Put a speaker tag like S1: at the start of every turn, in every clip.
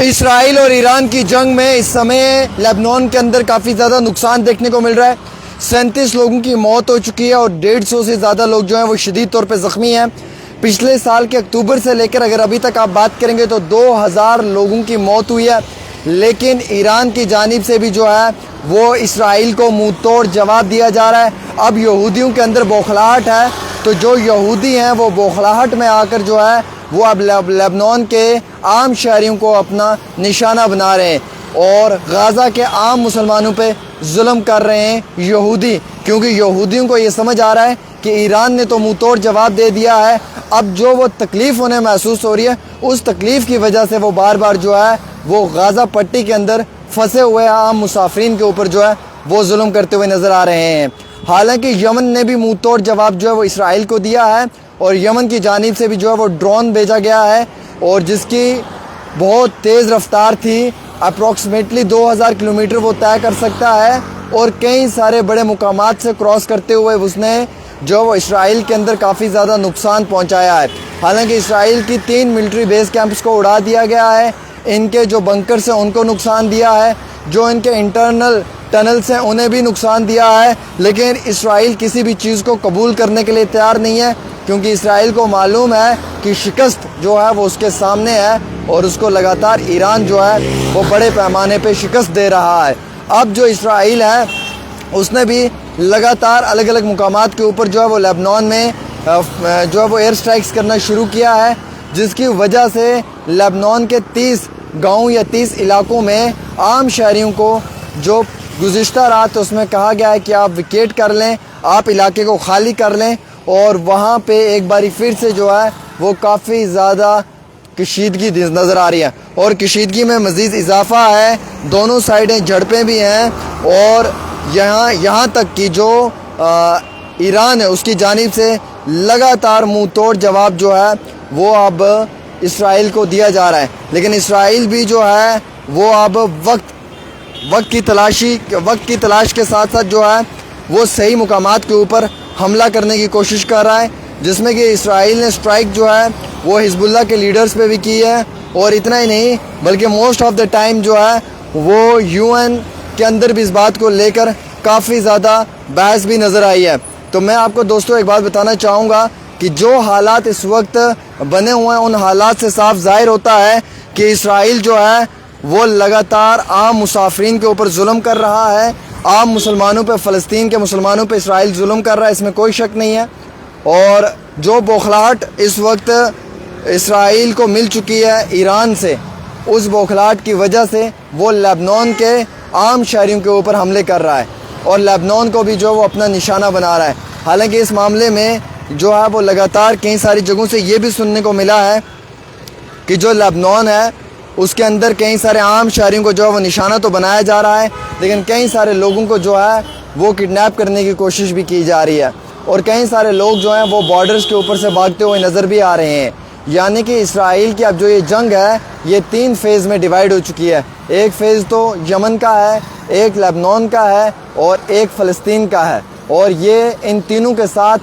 S1: اسرائیل اور ایران کی جنگ میں اس سمے لبنان کے اندر کافی زیادہ نقصان دیکھنے کو مل رہا ہے۔ 37 لوگوں کی موت ہو چکی ہے اور 150 سے زیادہ لوگ جو ہیں وہ شدید طور پہ زخمی ہیں۔ پچھلے سال کے اکتوبر سے لے کر اگر ابھی تک آپ بات کریں گے تو 2000 لوگوں کی موت ہوئی ہے، لیکن ایران کی جانب سے بھی جو ہے وہ اسرائیل کو منہ توڑ جواب دیا جا رہا ہے۔ اب یہودیوں کے اندر بوکھلاہٹ ہے، تو جو یہودی ہیں وہ بوکھلاہٹ میں آ کر جو ہے وہ اب لبنان کے عام شہریوں کو اپنا نشانہ بنا رہے ہیں اور غزہ کے عام مسلمانوں پہ ظلم کر رہے ہیں یہودی، کیونکہ یہودیوں کو یہ سمجھ آ رہا ہے کہ ایران نے تو منہ توڑ جواب دے دیا ہے، اب جو وہ تکلیف انہیں محسوس ہو رہی ہے اس تکلیف کی وجہ سے وہ بار بار جو ہے وہ غزہ پٹی کے اندر پھنسے ہوئے عام مسافرین کے اوپر جو ہے وہ ظلم کرتے ہوئے نظر آ رہے ہیں۔ حالانکہ یمن نے بھی منہ توڑ جواب جو ہے وہ اسرائیل کو دیا ہے اور یمن کی جانب سے بھی جو ہے وہ ڈرون بھیجا گیا ہے اور جس کی بہت تیز رفتار تھی، اپروکسیمیٹلی 2000 کلومیٹر وہ طے کر سکتا ہے اور کئی سارے بڑے مقامات سے کراس کرتے ہوئے اس نے جو وہ اسرائیل کے اندر کافی زیادہ نقصان پہنچایا ہے۔ حالانکہ اسرائیل کی 3 ملٹری بیس کیمپس کو اڑا دیا گیا ہے، ان کے جو بنکرز ہیں ان کو نقصان دیا ہے، جو ان کے انٹرنل ٹنلز ہیں انہیں بھی نقصان دیا ہے، لیکن اسرائیل کسی بھی چیز کو قبول کرنے کے لیے تیار نہیں ہے، کیونکہ اسرائیل کو معلوم ہے کہ شکست جو ہے وہ اس کے سامنے ہے اور اس کو لگاتار ایران جو ہے وہ بڑے پیمانے پہ شکست دے رہا ہے۔ اب جو اسرائیل ہے اس نے بھی لگاتار الگ الگ مقامات کے اوپر جو ہے وہ لبنان میں جو ہے وہ ایئر سٹرائکس کرنا شروع کیا ہے، جس کی وجہ سے لبنان کے 30 گاؤں یا 30 علاقوں میں عام شہریوں کو جو گزشتہ رات اس میں کہا گیا ہے کہ آپ ویکیٹ کر لیں، آپ علاقے کو خالی کر لیں، اور وہاں پہ ایک باری پھر سے جو ہے وہ کافی زیادہ کشیدگی نظر آ رہی ہے اور کشیدگی میں مزید اضافہ ہے، دونوں سائڈیں جھڑپیں بھی ہیں اور یہاں تک کہ جو ایران ہے اس کی جانب سے لگاتار منہ توڑ جواب جو ہے وہ اب اسرائیل کو دیا جا رہا ہے، لیکن اسرائیل بھی جو ہے وہ اب وقت کی تلاش کے ساتھ ساتھ جو ہے وہ صحیح مقامات کے اوپر حملہ کرنے کی کوشش کر رہا ہے، جس میں کہ اسرائیل نے سٹرائک جو ہے وہ حزب اللہ کے لیڈرز پہ بھی کی ہے اور اتنا ہی نہیں بلکہ موسٹ آف دا ٹائم جو ہے وہ UN کے اندر بھی اس بات کو لے کر کافی زیادہ بحث بھی نظر آئی ہے۔ تو میں آپ کو دوستوں ایک بات بتانا چاہوں گا کہ جو حالات اس وقت بنے ہوئے ہیں ان حالات سے صاف ظاہر ہوتا ہے کہ اسرائیل جو ہے وہ لگاتار عام مسافرین کے اوپر ظلم کر رہا ہے، عام مسلمانوں پہ، فلسطین کے مسلمانوں پہ اسرائیل ظلم کر رہا ہے، اس میں کوئی شک نہیں ہے۔ اور جو بوکھلاہٹ اس وقت اسرائیل کو مل چکی ہے ایران سے، اس بوکھلاہٹ کی وجہ سے وہ لبنان کے عام شہریوں کے اوپر حملے کر رہا ہے اور لبنان کو بھی جو وہ اپنا نشانہ بنا رہا ہے۔ حالانکہ اس معاملے میں جو ہے وہ لگاتار کئی ساری جگہوں سے یہ بھی سننے کو ملا ہے کہ جو لبنان ہے اس کے اندر کئی سارے عام شہریوں کو جو ہے وہ نشانہ تو بنایا جا رہا ہے، لیکن کئی سارے لوگوں کو جو ہے وہ کڈنیپ کرنے کی کوشش بھی کی جا رہی ہے اور کئی سارے لوگ جو ہیں وہ بارڈرز کے اوپر سے بھاگتے ہوئے نظر بھی آ رہے ہیں۔ یعنی کہ اسرائیل کی اب جو یہ جنگ ہے یہ 3 فیز میں ڈیوائیڈ ہو چکی ہے، ایک فیز تو یمن کا ہے، ایک لبنان کا ہے اور ایک فلسطین کا ہے، اور یہ ان تینوں کے ساتھ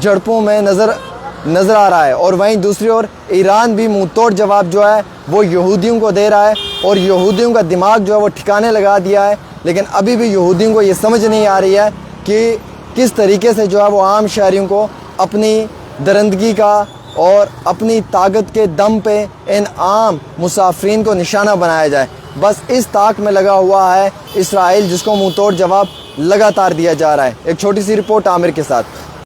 S1: جھڑپوں میں نظر آ رہا ہے، اور وہیں دوسری اور ایران بھی منہ توڑ جواب جو ہے وہ یہودیوں کو دے رہا ہے اور یہودیوں کا دماغ جو ہے وہ ٹھکانے لگا دیا ہے، لیکن ابھی بھی یہودیوں کو یہ سمجھ نہیں آ رہی ہے کہ کس طریقے سے جو ہے وہ عام شہریوں کو اپنی درندگی کا اور اپنی طاقت کے دم پہ ان عام مسافرین کو نشانہ بنایا جائے۔ بس اس طاق میں لگا ہوا ہے اسرائیل، جس کو منہ توڑ جواب لگاتار دیا جا رہا ہے۔ ایک چھوٹی سی رپورٹ عامر کے ساتھ۔